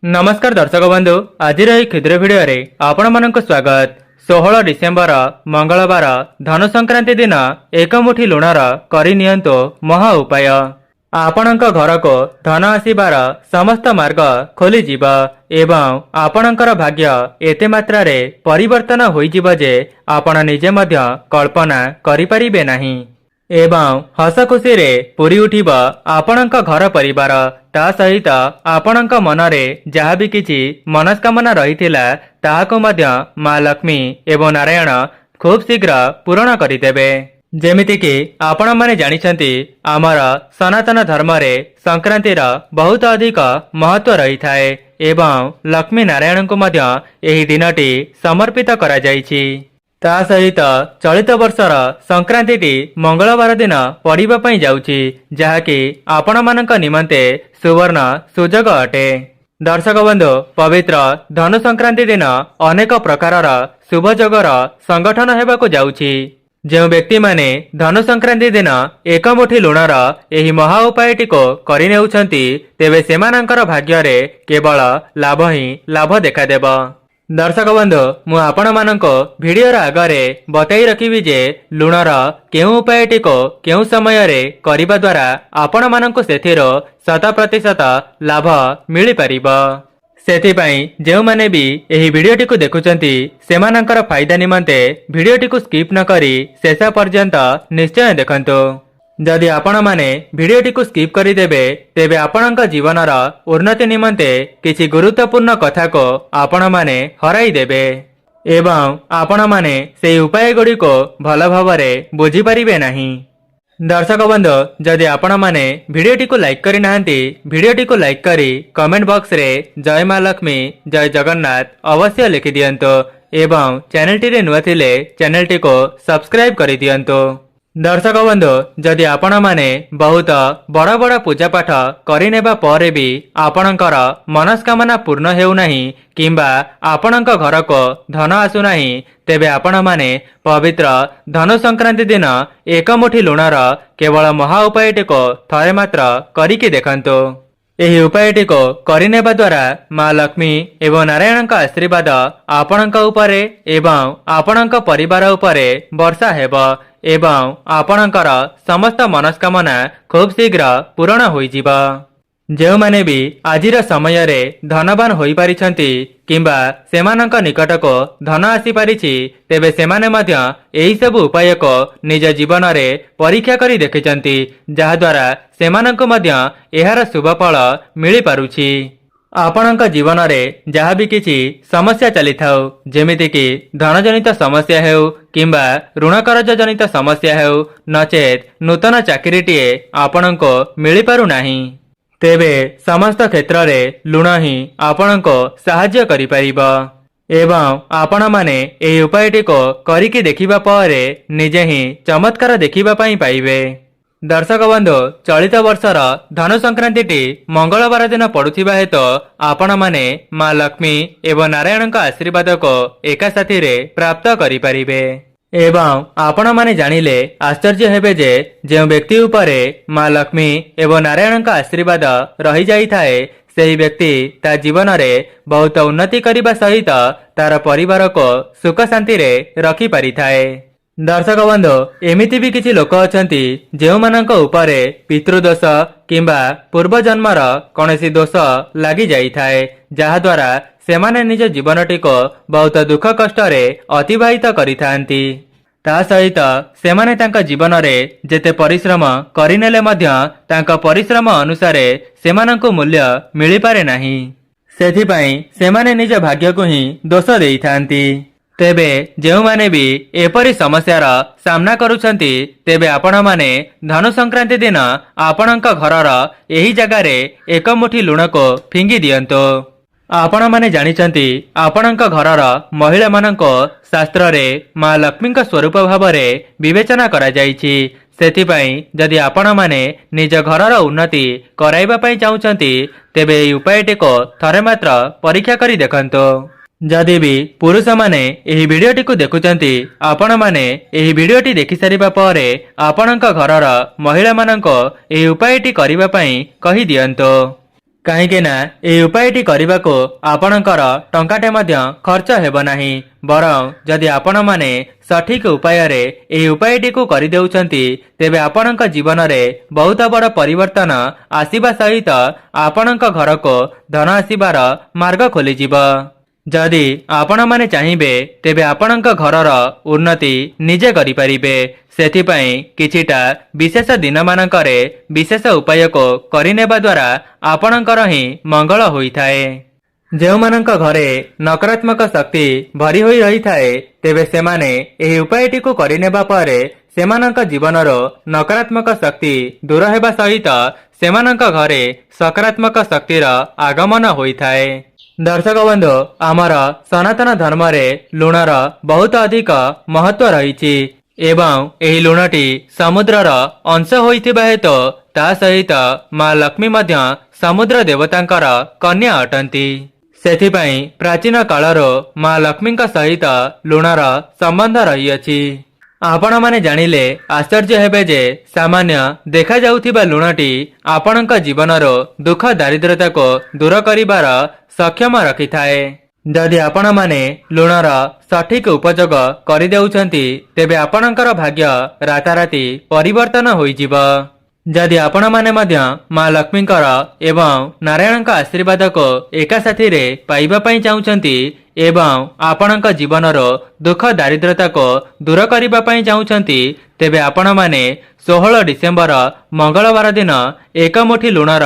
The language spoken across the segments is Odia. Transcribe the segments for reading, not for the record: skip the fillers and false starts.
नमस्कार दर्शक बंधु आज क्षुद्र भिडियो आपण मानक स्वागत। 16 डिसेम्बर मंगलवार धनु संक्रांति दिन एक मुठी लुणर करनियंतु महा उपाय। आपणक घर को धन आसीबार समस्त मार्ग खोली जीव एवं आपणकर भाग्य एते मात्रा रे परिवर्तन होई जीव जे आपण निजे मध्य कल्पना करि परिबे नाही एवं हस खुशी रे पूरी उठिब आपणक घर परिवार। ता सहित आपणक मनरे जहाँ भी किछि मनस्कामना रहिथिला ताहाको मध्य माँ लक्ष्मी एवं नारायण खूब शीघ्र पूरण करिदेबे। जेमिति कि आपण माने जानिछंती आमर सनातन धर्म रे संक्रांतिर बहुत अधिक महत्व रही थाए एवं लक्ष्मी नारायण को मध्य एही दिनटी समर्पित करा जाइछि। ता सहित चलित वर्षर संक्रांति मंगलवार दिन पड़िबा पई जाउछि, जहाँकि आपण मानक निमंते सुवर्ण सुजोग अटे। दर्शक बंधु पवित्र धनु संक्रांति दिन अनेक प्रकारर शुभ जोगर संगठन हेबाकु जाउछि। जो व्यक्ति माने धनु संक्रांति दिन एक मुठी लुणर एही महा उपायटी को करि नेउछंती तेबे सेमानंकर भाग्य रे केवल लाभ ही लाभ देखादेब। दर्शक बंधु मु आपण मानक भिडियोर आगरे बताई रखिबी जे लुणर केउ उपायटी को केउ समय रे करिबा द्वारा आपण मानक सेथिरो 100% लाभ मिली परिबो। सेथिपाई जेउ माने भी एही भिडियोटी को देखुचंती सेमानंकर फायदा निमंते भिडियोटी को स्किप न करी शेष पर्यंत निश्चय देखंतु। जदि आपण माने भिडियोटी को स्किप करि देबे तेबे आपणक जीवनर उन्नति निमंते किछि गुरुत्वपूर्ण कथा को आपण माने हराई देबे एवं आपण माने सेही उपाय गुडी को भल भावरे बुझी परिबे नाही। दर्शक बंधु जदि आपण माने भिडियोटी को लाइक करि नाहंती भिडियोटी को लाइक करी कमेंट बॉक्स रे जय मां लक्ष्मी जय जगन्नाथ अवश्य लिखि दियंतो एवं चैनलटी रे नुआ थिले चैनलटी को सब्सक्राइब करि दियंतो। दर्शक बंधु जदि आपण माने बहुत बड़ बड़ पूजा पाठ करिनेबा परे भी आपणकर मनस्कामना पूर्ण हेउ नाही किंबा आपणक घर को धन आसु नाही तेबे आपण माने पवित्र धनु संक्रांति दिन एक मुठी लुणर केवल महा उपायटी को थरे मात्र करिकी देखंतु। एही उपायटी को करिनेबा द्वारा माँ लक्ष्मी एवं नारायणक आशीर्वाद आपणक उपरे एवं आपणक परिवार उपरे वर्षा हेबो एवं आपणकर समस्त मनस्कामना खूब शीघ्र पूरण होई जिवो। जेउ माने भी आजिर समय रे धनवान होई पारिछंती किंबा सेमानक निकट को धन आसी पारिछि तेबे सेमाने मध्य एही सब उपाय को निज जीवन रे परीक्षा करी देखिचंती, जहा द्वारा सेमानक मध्य एहार शुभ फल मिली पारुछि। आपणक जीवन रे जहाँ भी किछि समस्या चली थाउ जेमिति कि धन जनित समस्या हेउ किंबा ऋण कर्ज जनित समस्या हेउ नचेत नूतन चाकरीटीए आपणको मिली पारु नाही तेबे समस्त क्षेत्र रे लुण ही आपणको साहाय्य करि परिबो एवं आपण माने एही उपायटी को करिकी देखिबा परे निजे ही चमत्कार देखिबा पई पाइबे। दर्शक बंधु चलित वर्षर धनु संक्रांति मंगलवार दिन पड़ुथिबा हेतु आपण माने माँ लक्ष्मी एवं नारायणक आशीर्वाद को एका साथी रे प्राप्त करि परिबे एवं आपण माने जानिले आश्चर्य हेबे जे जो व्यक्ति उपरे माँ लक्ष्मी एवं नारायणक आशीर्वाद रही जाई थाए सेही व्यक्ति ता जीवन रे बहुत उन्नति करिबा सहित तार परिवार को सुख शांति रे रखि पारि थाए। दर्शक बंधु एमिति भी किछि लोक अछंती जेउ मानक उपरे पितृदोष किंबा पूर्व जन्मर कौनसी दोष लागि जाई थाए जहा द्वारा सेमाने निज जीवनटी को बहुत दुख कष्ट रे अतिबाहित करिथांती। ता सहित सेमाने तांका जीवन रे जेते परिश्रम करिनेले मध्य तांका परिश्रम अनुसारे सेमानंकु मूल्य मिली पारे नाही, सेथिपाई सेमाने निज भाग्य को ही दोष देइथांती। तेबे जेउ माने भी एपरी समस्यार सामना करुछंती तेबे आपण माने धनु संक्रांति दिन आपणक घरर एही जगह रे एक मुठी लुण को फिंगी दियंतो। आपण माने जानिचंती आपणक घरर महिला माननको शास्त्र रे माँ लक्ष्मीक स्वरूप भाव रे विवेचना करा जाइछि। सेथिपाई जदि आपण माने निज घरर उन्नति कराइबा पई चाहुचंती तेबे एही उपायटी को थरे मात्र परीक्षा करी देखंतो। जदि भी पुरुष माने एही भिडियोटी को देखुचंती आपण माने एही भिडियोटी देखि सारिबा परे आपणक घरर महिला माननको एही उपायटी करिबा पई कहि दियंतो। କାହିଁକି ନା ଏହି ଉପାୟଟି କରିବାକୁ ଆପଣଙ୍କର ଟଙ୍କାଟେ ମଧ୍ୟ ଖର୍ଚ୍ଚ ହେବ ନାହିଁ। ବରଂ ଯଦି ଆପଣମାନେ ସଠିକ ଉପାୟରେ ଏହି ଉପାୟଟିକୁ କରିଦେଉଛନ୍ତି ତେବେ ଆପଣଙ୍କ ଜୀବନରେ ବହୁତ ବଡ଼ ପରିବର୍ତ୍ତନ ଆସିବା ସହିତ ଆପଣଙ୍କ ଘରକୁ ଧନ ଆସିବାର ମାର୍ଗ ଖୋଲିଯିବ। ଯଦି ଆପଣମାନେ ଚାହିଁବେ ତେବେ ଆପଣଙ୍କ ଘରର ଉନ୍ନତି ନିଜେ କରିପାରିବେ। ସେଥିପାଇଁ କିଛିଟା ବିଶେଷ ଦିନମାନଙ୍କରେ ବିଶେଷ ଉପାୟକୁ କରିନେବା ଦ୍ୱାରା ଆପଣଙ୍କର ହିଁ ମଙ୍ଗଳ ହୋଇଥାଏ। ଯେଉଁମାନଙ୍କ ଘରେ ନକାରାତ୍ମକ ଶକ୍ତି ଭରି ହୋଇ ରହିଥାଏ ତେବେ ସେମାନେ ଏହି ଉପାୟଟିକୁ କରିନେବା ପରେ ସେମାନଙ୍କ ଜୀବନରୁ ନକାରାତ୍ମକ ଶକ୍ତି ଦୂର ହେବା ସହିତ ସେମାନଙ୍କ ଘରେ ସକାରାତ୍ମକ ଶକ୍ତିର ଆଗମନ ହୋଇଥାଏ। ଦର୍ଶକ ବନ୍ଧୁ, ଆମର ସନାତନ ଧର୍ମରେ ଲୁଣର ବହୁତ ଅଧିକ ମହତ୍ତ୍ୱ ରହିଛି ଏବଂ ଏହି ଲୁଣଟି ସମୁଦ୍ରର ଅଂଶ ହୋଇଥିବା ହେତୁ ତା ସହିତ ମା ଲକ୍ଷ୍ମୀ ମଧ୍ୟ ସମୁଦ୍ର ଦେବତାଙ୍କର କନ୍ୟା ଅଟନ୍ତି। ସେଥିପାଇଁ ପ୍ରାଚୀନ କାଳରୁ ମା ଲକ୍ଷ୍ମୀଙ୍କ ସହିତ ଲୁଣର ସମ୍ବନ୍ଧ ରହିଅଛି। ଆପଣମାନେ ଜାଣିଲେ ଆଶ୍ଚର୍ଯ୍ୟ ହେବେ ଯେ ସାମାନ୍ୟ ଦେଖାଯାଉଥିବା ଲୁଣଟି ଆପଣଙ୍କ ଜୀବନରୁ ଦୁଃଖ ଦାରିଦ୍ର୍ୟତାକୁ ଦୂର କରିବାର ସକ୍ଷମ ରଖିଥାଏ। ଯଦି ଆପଣମାନେ ଲୁଣର ସଠିକ ଉପଯୋଗ କରିଦେଉଛନ୍ତି ତେବେ ଆପଣଙ୍କର ଭାଗ୍ୟ ରାତାରାତି ପରିବର୍ତ୍ତନ ହୋଇଯିବ। ଯଦି ଆପଣମାନେ ମଧ୍ୟ ମା ଲକ୍ଷ୍ମୀଙ୍କର ଏବଂ ନାରାୟଣଙ୍କ ଆଶୀର୍ବାଦକୁ ଏକା ସାଥିରେ ପାଇବା ପାଇଁ ଚାହୁଁଛନ୍ତି ଏବଂ ଆପଣଙ୍କ ଜୀବନରୁ ଦୁଃଖ ଦାରିଦ୍ର୍ୟତାକୁ ଦୂର କରିବା ପାଇଁ ଚାହୁଁଛନ୍ତି ତେବେ ଆପଣମାନେ 16 ଡିସେମ୍ବର ମଙ୍ଗଳବାର ଦିନ ଏକ ମୁଠି ଲୁଣର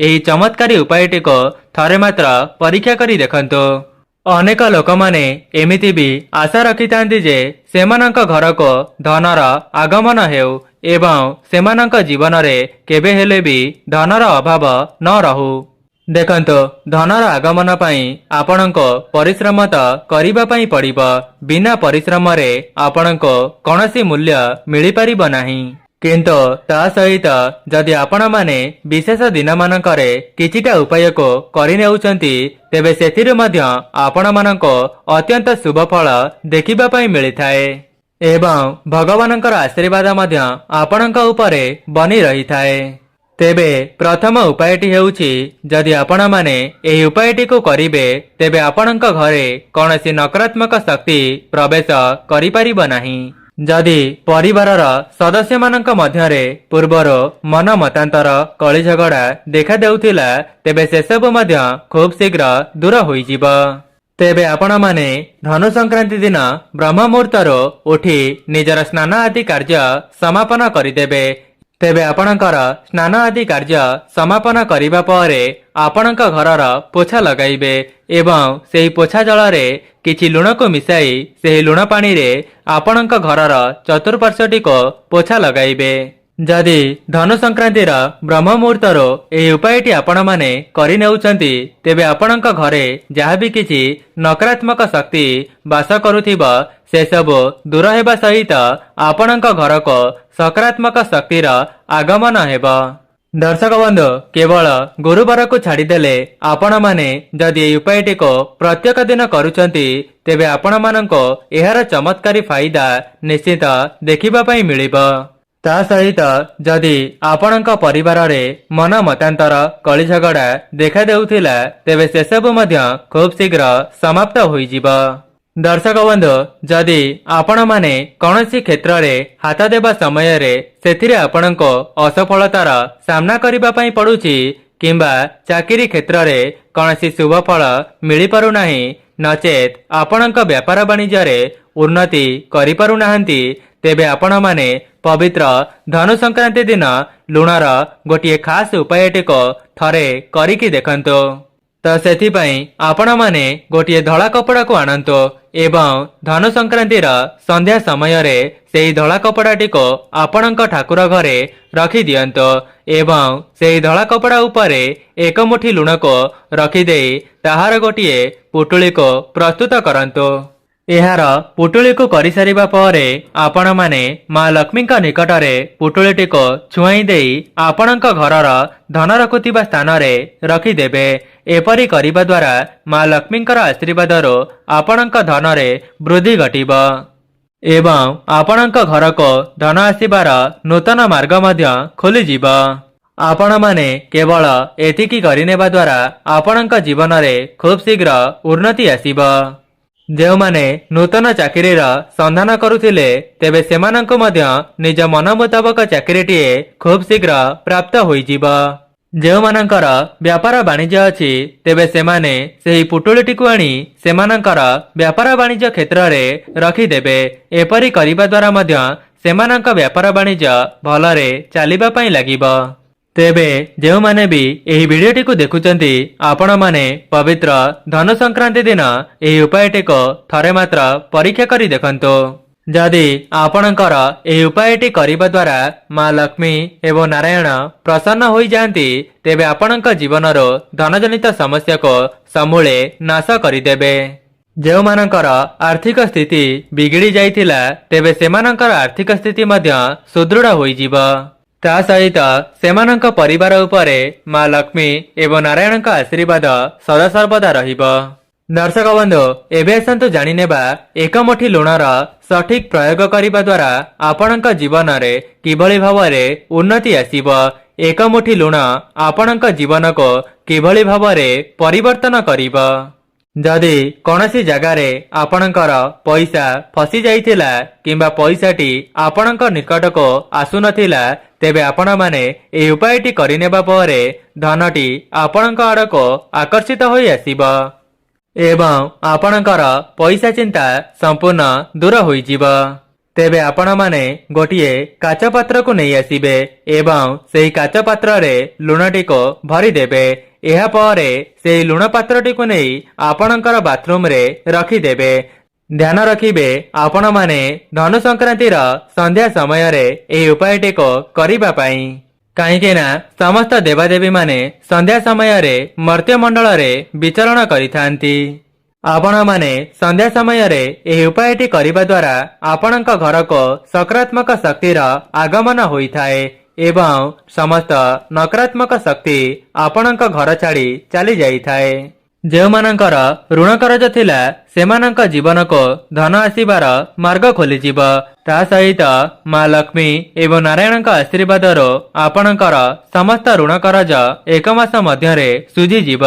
ଏହି ଚମତ୍କାରୀ ଉପାୟଟିକୁ ଥରେ ମାତ୍ର ପରୀକ୍ଷା କରି ଦେଖନ୍ତୁ। ଅନେକ ଲୋକମାନେ ଏମିତି ବି ଆଶା ରଖିଥାନ୍ତି ଯେ ସେମାନଙ୍କ ଘରକୁ ଧନର ଆଗମନ ହେଉ ଏବଂ ସେମାନଙ୍କ ଜୀବନରେ କେବେ ହେଲେ ବି ଧନର ଅଭାବ ନ ରହୁ। ଦେଖନ୍ତୁ, ଧନର ଆଗମନ ପାଇଁ ଆପଣଙ୍କୁ ପରିଶ୍ରମ ତ କରିବା ପାଇଁ ପଡ଼ିବ। ବିନା ପରିଶ୍ରମରେ ଆପଣଙ୍କୁ କୌଣସି ମୂଲ୍ୟ ମିଳିପାରିବ ନାହିଁ। କିନ୍ତୁ ତା ସହିତ ଯଦି ଆପଣମାନେ ବିଶେଷ ଦିନମାନଙ୍କରେ କିଛିଟା ଉପାୟକୁ କରିନେଉଛନ୍ତି ତେବେ ସେଥିରୁ ମଧ୍ୟ ଆପଣମାନଙ୍କୁ ଅତ୍ୟନ୍ତ ଶୁଭ ଫଳ ଦେଖିବା ପାଇଁ ମିଳିଥାଏ ଏବଂ ଭଗବାନଙ୍କର ଆଶୀର୍ବାଦ ମଧ୍ୟ ଆପଣଙ୍କ ଉପରେ ବନି ରହିଥାଏ। ତେବେ ପ୍ରଥମ ଉପାୟଟି ହେଉଛି, ଯଦି ଆପଣମାନେ ଏହି ଉପାୟଟିକୁ କରିବେ ତେବେ ଆପଣଙ୍କ ଘରେ କୌଣସି ନକାରାତ୍ମକ ଶକ୍ତି ପ୍ରବେଶ କରିପାରିବ ନାହିଁ। ଯଦି ପରିବାରର ସଦସ୍ୟମାନଙ୍କ ମଧ୍ୟରେ ପୂର୍ବରୁ ମନ ମତାନ୍ତର କଳି ଝଗଡ଼ା ଦେଖାଦେଉଥିଲା ତେବେ ସେସବୁ ମଧ୍ୟ ଖୁବ୍ ଶୀଘ୍ର ଦୂର ହୋଇଯିବ। ତେବେ ଆପଣମାନେ ଧନୁ ସଂକ୍ରାନ୍ତି ଦିନ ବ୍ରହ୍ମ ମୁହୂର୍ତ୍ତରୁ ଉଠି ନିଜର ସ୍ନାନ ଆଦି କାର୍ଯ୍ୟ ସମାପନ କରିଦେବେ। ତେବେ ଆପଣଙ୍କର ସ୍ନାନ ଆଦି କାର୍ଯ୍ୟ ସମାପନ କରିବା ପରେ ଆପଣଙ୍କ ଘରର ପୋଛା ଲଗାଇବେ ଏବଂ ସେହି ପୋଛା ଜଳରେ କିଛି ଲୁଣକୁ ମିଶାଇ ସେହି ଲୁଣ ପାଣିରେ ଆପଣଙ୍କ ଘରର ଚତୁଃପାର୍ଶ୍ୱଟିକୁ ପୋଛା ଲଗାଇବେ। ଯଦି ଧନୁ ସଂକ୍ରାନ୍ତିର ବ୍ରହ୍ମ ମୁହୂର୍ତ୍ତରୁ ଏହି ଉପାୟଟି ଆପଣମାନେ କରିନେଉଛନ୍ତି ତେବେ ଆପଣଙ୍କ ଘରେ ଯାହାବି କିଛି ନକାରାତ୍ମକ ଶକ୍ତି ବାସ କରୁଥିବ ସେସବୁ ଦୂର ହେବା ସହିତ ଆପଣଙ୍କ ଘରକୁ ସକାରାତ୍ମକ ଶକ୍ତିର ଆଗମନ ହେବ। ଦର୍ଶକ ବନ୍ଧୁ, କେବଳ ଗୁରୁବାରକୁ ଛାଡ଼ିଦେଲେ ଆପଣମାନେ ଯଦି ଏହି ଉପାୟଟିକୁ ପ୍ରତ୍ୟେକ ଦିନ କରୁଛନ୍ତି ତେବେ ଆପଣମାନଙ୍କୁ ଏହାର ଚମତ୍କାରୀ ଫାଇଦା ନିଶ୍ଚିତ ଦେଖିବା ପାଇଁ ମିଳିବ। ତା ସହିତ ଯଦି ଆପଣଙ୍କ ପରିବାରରେ ମନ ମତାନ୍ତର କଳି ଝଗଡ଼ା ଦେଖାଦେଉଥିଲା ତେବେ ସେସବୁ ମଧ୍ୟ ଖୁବ୍ ଶୀଘ୍ର ସମାପ୍ତ ହୋଇଯିବ। ଦର୍ଶକ ବନ୍ଧୁ, ଯଦି ଆପଣମାନେ କୌଣସି କ୍ଷେତ୍ରରେ ହାତ ଦେବା ସମୟରେ ସେଥିରେ ଆପଣଙ୍କୁ ଅସଫଳତାର ସାମ୍ନା କରିବା ପାଇଁ ପଡ଼ୁଛି କିମ୍ବା ଚାକିରି କ୍ଷେତ୍ରରେ କୌଣସି ଶୁଭ ଫଳ ମିଳିପାରୁନାହିଁ ନଚେତ୍ ଆପଣଙ୍କ ବ୍ୟାପାର ବାଣିଜ୍ୟରେ ଉନ୍ନତି କରିପାରୁନାହାନ୍ତି ତେବେ ଆପଣମାନେ ପବିତ୍ର ଧନୁ ସଂକ୍ରାନ୍ତି ଦିନ ଲୁଣର ଗୋଟିଏ ଖାସ୍ ଉପାୟଟିକୁ ଥରେ କରିକି ଦେଖନ୍ତୁ। ତ ସେଥିପାଇଁ ଆପଣମାନେ ଗୋଟିଏ ଧଳା କପଡ଼ାକୁ ଆଣନ୍ତୁ ଏବଂ ଧନୁ ସଂକ୍ରାନ୍ତିର ସନ୍ଧ୍ୟା ସମୟରେ ସେହି ଧଳା କପଡ଼ାଟିକୁ ଆପଣଙ୍କ ଠାକୁର ଘରେ ରଖିଦିଅନ୍ତୁ ଏବଂ ସେହି ଧଳା କପଡ଼ା ଉପରେ ଏକ ମୁଠି ଲୁଣକୁ ରଖିଦେଇ ତାହାର ଗୋଟିଏ ପୁଟୁଳିକୁ ପ୍ରସ୍ତୁତ କରନ୍ତୁ। ଏହାର ପୁଟୁଳିକୁ କରିସାରିବା ପରେ ଆପଣମାନେ ମା ଲକ୍ଷ୍ମୀଙ୍କ ନିକଟରେ ପୁଟୁଳିଟିକୁ ଛୁଆଇଁ ଦେଇ ଆପଣଙ୍କ ଘରର ଧନ ରଖୁଥିବା ସ୍ଥାନରେ ରଖିଦେବେ। ଏପରି କରିବା ଦ୍ୱାରା ମା ଲକ୍ଷ୍ମୀଙ୍କର ଆଶୀର୍ବାଦରୁ ଆପଣଙ୍କ ଧନରେ ବୃଦ୍ଧି ଘଟିବ ଏବଂ ଆପଣଙ୍କ ଘରକୁ ଧନ ଆସିବାର ନୂତନ ମାର୍ଗ ମଧ୍ୟ ଖୋଲିଯିବ। ଆପଣମାନେ କେବଳ ଏତିକି କରିନେବା ଦ୍ୱାରା ଆପଣଙ୍କ ଜୀବନରେ ଖୁବ୍ ଶୀଘ୍ର ଉନ୍ନତି ଆସିବ। ଯେଉଁମାନେ ନୂତନ ଚାକିରିର ସନ୍ଧାନ କରୁଥିଲେ ତେବେ ସେମାନଙ୍କୁ ମଧ୍ୟ ନିଜ ମନ ମୁତାବକ ଚାକିରିଟିଏ ଖୁବ୍ ଶୀଘ୍ର ପ୍ରାପ୍ତ ହୋଇଯିବ। ଯେଉଁମାନଙ୍କର ବ୍ୟାପାର ବାଣିଜ୍ୟ ଅଛି ତେବେ ସେମାନେ ସେହି ପୁଟୁଳିଟିକୁ ଆଣି ସେମାନଙ୍କର ବ୍ୟାପାର ବାଣିଜ୍ୟ କ୍ଷେତ୍ରରେ ରଖିଦେବେ। ଏପରି କରିବା ଦ୍ୱାରା ମଧ୍ୟ ସେମାନଙ୍କ ବ୍ୟାପାର ବାଣିଜ୍ୟ ଭଲରେ ଚାଲିବା ପାଇଁ ଲାଗିବ। ତେବେ ଯେଉଁମାନେ ବି ଏହି ଭିଡିଓଟିକୁ ଦେଖୁଛନ୍ତି ଆପଣମାନେ ପବିତ୍ର ଧନୁ ସଂକ୍ରାନ୍ତି ଦିନ ଏହି ଉପାୟଟିକୁ ଥରେ ମାତ୍ର ପରୀକ୍ଷା କରି ଦେଖନ୍ତୁ। ଯଦି ଆପଣଙ୍କର ଏହି ଉପାୟଟି କରିବା ଦ୍ୱାରା ମା ଲକ୍ଷ୍ମୀ ଏବଂ ନାରାୟଣ ପ୍ରସନ୍ନ ହୋଇଯାଆନ୍ତି ତେବେ ଆପଣଙ୍କ ଜୀବନରୁ ଧନଜନିତ ସମସ୍ୟାକୁ ସମୂଳେ ନାଶ କରିଦେବେ। ଯେଉଁମାନଙ୍କର ଆର୍ଥିକ ସ୍ଥିତି ବିଗିଡ଼ି ଯାଇଥିଲା ତେବେ ସେମାନଙ୍କର ଆର୍ଥିକ ସ୍ଥିତି ମଧ୍ୟ ସୁଦୃଢ଼ ହୋଇଯିବ। ତା ସହିତ ସେମାନଙ୍କ ପରିବାର ଉପରେ ମା ଲକ୍ଷ୍ମୀ ଏବଂ ନାରାୟଣଙ୍କ ଆଶୀର୍ବାଦ ସଦାସର୍ବଦା ରହିବ। ଦର୍ଶକ ବନ୍ଧୁ, ଏବେ ଆସନ୍ତୁ ଜାଣିନେବା ଏକ ମୁଠି ଲୁଣର ସଠିକ ପ୍ରୟୋଗ କରିବା ଦ୍ୱାରା ଆପଣଙ୍କ ଜୀବନରେ କିଭଳି ଭାବରେ ଉନ୍ନତି ଆସିବ। ଏକ ମୁଠି ଲୁଣ ଆପଣଙ୍କ ଜୀବନକୁ କିଭଳି ଭାବରେ ପରିବର୍ତ୍ତନ କରିବ। ଯଦି କୌଣସି ଜାଗାରେ ଆପଣଙ୍କର ପଇସା ଫସି ଯାଇଥିଲା କିମ୍ବା ପଇସାଟି ଆପଣଙ୍କ ନିକଟକୁ ଆସୁନଥିଲା ତେବେ ଆପଣମାନେ ଏହି ଉପାୟଟି କରିନେବା ପରେ ଧନଟି ଆପଣଙ୍କ ଆଡ଼କୁ ଆକର୍ଷିତ ହୋଇ ଆସିବ ଏବଂ ଆପଣଙ୍କର ପଇସା ଚିନ୍ତା ସମ୍ପୂର୍ଣ୍ଣ ଦୂର ହୋଇଯିବ। ତେବେ ଆପଣମାନେ ଗୋଟିଏ କାଚ ପାତ୍ରକୁ ନେଇ ଆସିବେ ଏବଂ ସେହି କାଚ ପାତ୍ରରେ ଲୁଣଟିକୁ ଭରିଦେବେ। ଏହାପରେ ସେହି ଲୁଣ ପାତ୍ରଟିକୁ ନେଇ ଆପଣଙ୍କର ବାଥରୁମରେ ରଖିଦେବେ। ଧ୍ୟାନ ରଖିବେ ଆପଣମାନେ ଧନୁ ସଂକ୍ରାନ୍ତିର ସନ୍ଧ୍ୟା ସମୟରେ ଏହି ଉପାୟଟିକୁ କରିବା ପାଇଁ। କାହିଁକି ନା ସମସ୍ତ ଦେବାଦେବୀମାନେ ସନ୍ଧ୍ୟା ସମୟରେ ମର୍ତ୍ତ୍ୟମଣ୍ଡଳରେ ବିଚରଣ କରିଥାନ୍ତି। ଆପଣମାନେ ସନ୍ଧ୍ୟା ସମୟରେ ଏହି ଉପାୟଟି କରିବା ଦ୍ୱାରା ଆପଣଙ୍କ ଘରକୁ ସକାରାତ୍ମକ ଶକ୍ତିର ଆଗମନ ହୋଇଥାଏ ଏବଂ ସମସ୍ତ ନକାରାତ୍ମକ ଶକ୍ତି ଆପଣଙ୍କ ଘର ଛାଡ଼ି ଚାଲି ଯାଇଥାଏ। ଯେଉଁମାନଙ୍କର ଋଣ କରଜ ଥିଲା ସେମାନଙ୍କ ଜୀବନକୁ ଧନ ଆସିବାର ମାର୍ଗ ଖୋଲିଯିବ। ତା ସହିତ ମା ଲକ୍ଷ୍ମୀ ଏବଂ ନାରାୟଣଙ୍କ ଆଶୀର୍ବାଦରୁ ଆପଣଙ୍କର ସମସ୍ତ ଋଣ କରଜ ଏକ ମାସ ମଧ୍ୟରେ ଶୁଝିଯିବ।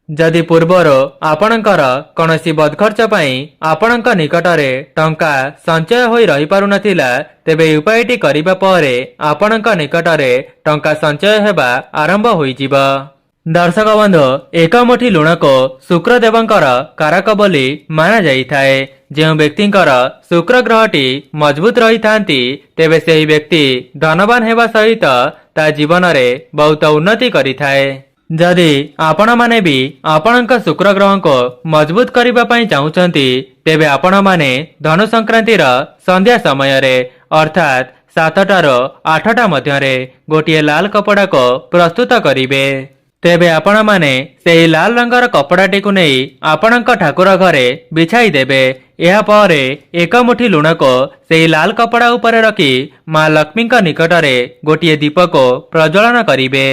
ଯଦି ପୂର୍ବରୁ ଆପଣଙ୍କର କୌଣସି ବଦଖର୍ଚ୍ଚ ପାଇଁ ଆପଣଙ୍କ ନିକଟରେ ଟଙ୍କା ସଞ୍ଚୟ ହୋଇ ରହିପାରୁନଥିଲା ତେବେ ଏହି ଉପାୟଟି କରିବା ପରେ ଆପଣଙ୍କ ନିକଟରେ ଟଙ୍କା ସଞ୍ଚୟ ହେବା ଆରମ୍ଭ ହୋଇଯିବ। ଦର୍ଶକ ବନ୍ଧୁ, ଏକ ମୁଠି ଲୁଣକୁ ଶୁକ୍ରଦେବଙ୍କର କାରକ ବୋଲି ମାନାଯାଇଥାଏ। ଯେଉଁ ବ୍ୟକ୍ତିଙ୍କର ଶୁକ୍ର ଗ୍ରହଟି ମଜବୁତ ରହିଥାନ୍ତି ତେବେ ସେହି ବ୍ୟକ୍ତି ଧନବାନ ହେବା ସହିତ ତା ଜୀବନରେ ବହୁତ ଉନ୍ନତି କରିଥାଏ। ଯଦି ଆପଣମାନେ ବି ଆପଣଙ୍କ ଶୁକ୍ର ଗ୍ରହକୁ ମଜବୁତ କରିବା ପାଇଁ ଚାହୁଁଛନ୍ତି ତେବେ ଆପଣମାନେ ଧନୁ ସଂକ୍ରାନ୍ତିର ସନ୍ଧ୍ୟା ସମୟରେ ଅର୍ଥାତ୍ 7ଟାରୁ 8ଟା ମଧ୍ୟରେ ଗୋଟିଏ ଲାଲ କପଡ଼ାକୁ ପ୍ରସ୍ତୁତ କରିବେ। ତେବେ ଆପଣମାନେ ସେହି ଲାଲ ରଙ୍ଗର କପଡ଼ାଟିକୁ ନେଇ ଆପଣଙ୍କ ଠାକୁର ଘରେ ବିଛାଇ ଦେବେ। ଏହାପରେ ଏକ ମୁଠି ଲୁଣକୁ ସେହି ଲାଲ କପଡ଼ା ଉପରେ ରଖି ମା ଲକ୍ଷ୍ମୀଙ୍କ ନିକଟରେ ଗୋଟିଏ ଦୀପକୁ ପ୍ରଜ୍ୱଳନ କରିବେ।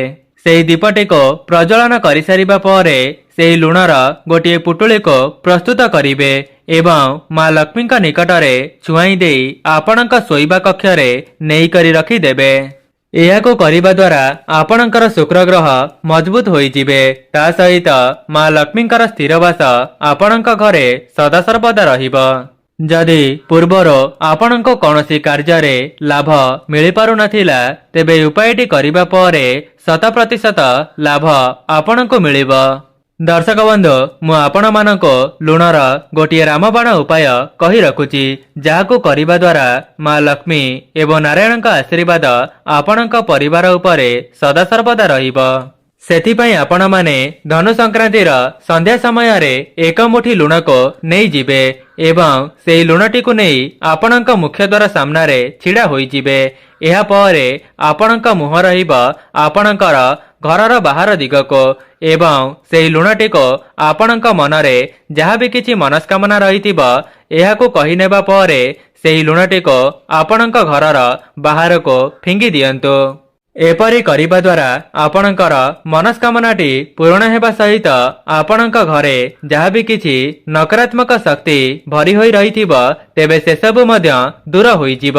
ସେହି ଦୀପଟିକୁ ପ୍ରଜ୍ୱଳନ କରିସାରିବା ପରେ ସେହି ଲୁଣର ଗୋଟିଏ ପୁଟୁଳିକୁ ପ୍ରସ୍ତୁତ କରିବେ ଏବଂ ମା ଲକ୍ଷ୍ମୀଙ୍କ ନିକଟରେ ଛୁଆଇଁ ଦେଇ ଆପଣଙ୍କ ଶୋଇବା କକ୍ଷରେ ନେଇକରି ରଖିଦେବେ। ଏହାକୁ କରିବା ଦ୍ୱାରା ଆପଣଙ୍କର ଶୁକ୍ର ଗ୍ରହ ମଜବୁତ ହୋଇଯିବେ। ତା ସହିତ ମା ଲକ୍ଷ୍ମୀଙ୍କର ସ୍ଥିର ବାସ ଆପଣଙ୍କ ଘରେ ସଦାସର୍ବଦା ରହିବ। ଯଦି ପୂର୍ବରୁ ଆପଣଙ୍କୁ କୌଣସି କାର୍ଯ୍ୟରେ ଲାଭ ମିଳିପାରୁନଥିଲା ତେବେ ଏହି ଉପାୟଟି କରିବା ପରେ 100% ଲାଭ ଆପଣଙ୍କୁ ମିଳିବ। ଦର୍ଶକ ବନ୍ଧୁ, ମୁଁ ଆପଣମାନଙ୍କୁ ଲୁଣର ଗୋଟିଏ ରାମବାଣ ଉପାୟ କହି ରଖୁଛି ଯାହାକୁ କରିବା ଦ୍ୱାରା ମା ଲକ୍ଷ୍ମୀ ଏବଂ ନାରାୟଣଙ୍କ ଆଶୀର୍ବାଦ ଆପଣଙ୍କ ପରିବାର ଉପରେ ସଦାସର୍ବଦା ରହିବ। ସେଥିପାଇଁ ଆପଣମାନେ ଧନୁ ସଂକ୍ରାନ୍ତିର ସନ୍ଧ୍ୟା ସମୟରେ ଏକ ମୁଠି ଲୁଣକୁ ନେଇଯିବେ ଏବଂ ସେହି ଲୁଣଟିକୁ ନେଇ ଆପଣଙ୍କ ମୁଖ୍ୟଦ୍ୱାର ସାମ୍ନାରେ ଛିଡ଼ା ହୋଇଯିବେ। ଏହାପରେ ଆପଣଙ୍କ ମୁହଁ ରହିବ ଆପଣଙ୍କର ଘରର ବାହାର ଦିଗକୁ ଏବଂ ସେହି ଲୁଣଟିକୁ ଆପଣଙ୍କ ମନରେ ଯାହାବି କିଛି ମନସ୍କାମନା ରହିଥିବ ଏହାକୁ କହିନେବା ପରେ ସେହି ଲୁଣଟିକୁ ଆପଣଙ୍କ ଘରର ବାହାରକୁ ଫିଙ୍ଗି ଦିଅନ୍ତୁ। ଏପରି କରିବା ଦ୍ୱାରା ଆପଣଙ୍କର ମନସ୍କାମନାଟି ପୂରଣ ହେବା ସହିତ ଆପଣଙ୍କ ଘରେ ଯାହାବି କିଛି ନକାରାତ୍ମକ ଶକ୍ତି ଭରି ହୋଇ ରହିଥିବ ତେବେ ସେସବୁ ମଧ୍ୟ ଦୂର ହୋଇଯିବ।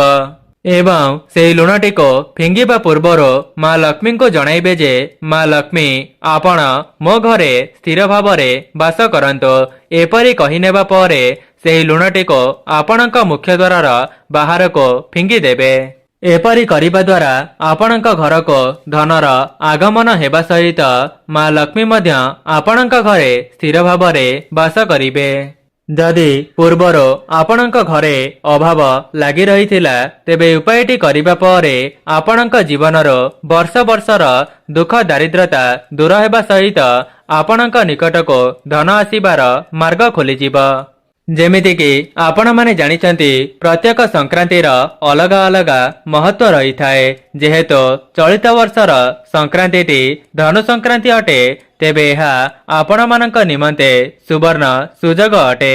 एवं सेही लुणटी को फिंगिबा पूर्वरु माँ लक्ष्मी को जणाइबे जे माँ लक्ष्मी आपण मो घरे स्थिर भावरे बास करंतु। एपरी कही नेबा परे सेही लुणटी को आपणक मुख्य द्वार बाहर को फिंगी देबे। एपरी करिबा द्वारा आपणक घर को धनर आगमन हेबा सहित माँ लक्ष्मी मध्य आपणक घरे स्थिर भावरे बास करिबे। जदि पूर्वर आपणक घरे अभाव लागि रहिथिला तेबे उपायटी करिबा परे आपणक जीवनर वर्ष वर्षर दुख दारिद्रता दूर हेबा सहित आपणक निकटको धन आसीबार मार्ग खोलिजिब। जेमितिकि आपण माने जानिचंती प्रत्येक संक्रांतिर अलगा अलगा महत्व रही थाए। जेहेतु चलित वर्षर संक्रांति धनु संक्रांति अटे तेबे यह आपण मानक निमंते सुवर्ण सुजोग अटे।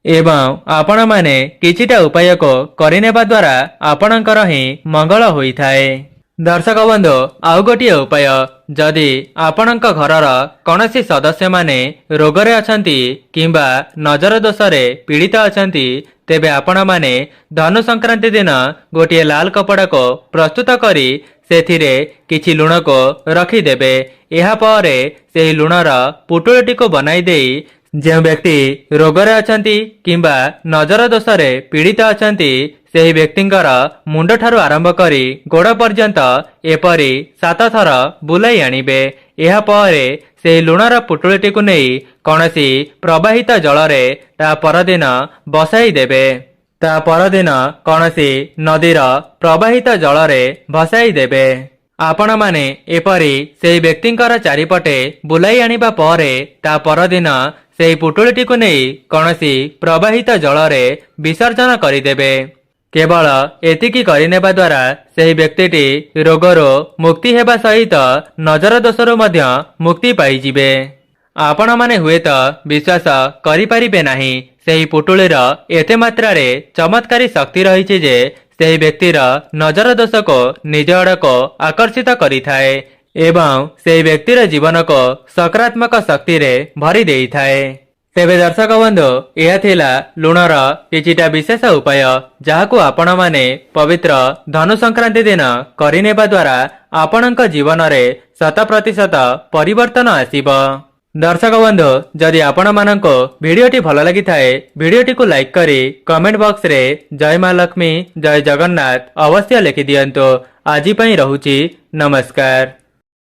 एवं आपण माने किछिटा उपाय को करिनेबा द्वारा आपणकर ही मंगल होई थाए। दर्शक बंधु आउ गोटिए उपाय, जदि आपणक घरर कौनसी सदस्य माने रोगरे अछंती किंबा नजर दोषरे पीड़ित अछंती तेबे आपण माने धनु संक्रांति दिन गोटिए लाल कपड़ा को प्रस्तुत करी सेथिरे किछि लुण को रखिदेबे। एहा परे सेही लुणर पुटुळटी को बनाई देई जे व्यक्ति रोगरे अछंती किंबा नजर दोषरे पीड़ित अछंती सेही व्यक्तिंकर मुंड ठारू आरंभ करी गोड़ पर्यंत एपरी 7 थर बुलाई आनिबे। एहा परे सेही लुणर पुटुळटी को नेई कौनसी प्रवाहित जलरे ता परदिन बसाई देबे। ता परदिन कौनसी नदीर प्रवाहित जलरे भसाई देबे। आपण माने एपरी सेही व्यक्तिंकर चारिपटे बुलाई आनिबा परे ता परदिन सेही पुटुळटी को नेई कौनसी प्रवाहित जलरे विसर्जन करिदेबे। केवल एतिकी करिनेबा द्वारा सेही व्यक्तिटी रोगरो मुक्ति हेबा सहित नजर दोषरो मध्य मुक्ति पाइजिबे। आपण माने हुएत विश्वास करि परिबे नाही सेही पुटुळीर एते मात्रारे चमत्कारी शक्ति रहिछि जे सेही व्यक्तिर नजर दोष को निज आड़को आकर्षित करिथाए एवं सेही व्यक्तिर जीवन को सकारात्मक शक्ति रे भरी देइथाए। तेबे दर्शक बंधु यह थिला लुणर किछिटा विशेष उपाय जाहाकु आपण माने पवित्र धनु संक्रांति दिन करिनेबा द्वारा आपणक जीवन रे 100% परिवर्तन आसीब। दर्शक बंधु जदि आपण माननको भिडियोटी भल लगी थाए भिडियोटी को लाइक करी कमेंट बॉक्स रे जय मां लक्ष्मी जय जगन्नाथ अवश्य लिखि दियंतो। आजि पई रहुची नमस्कार।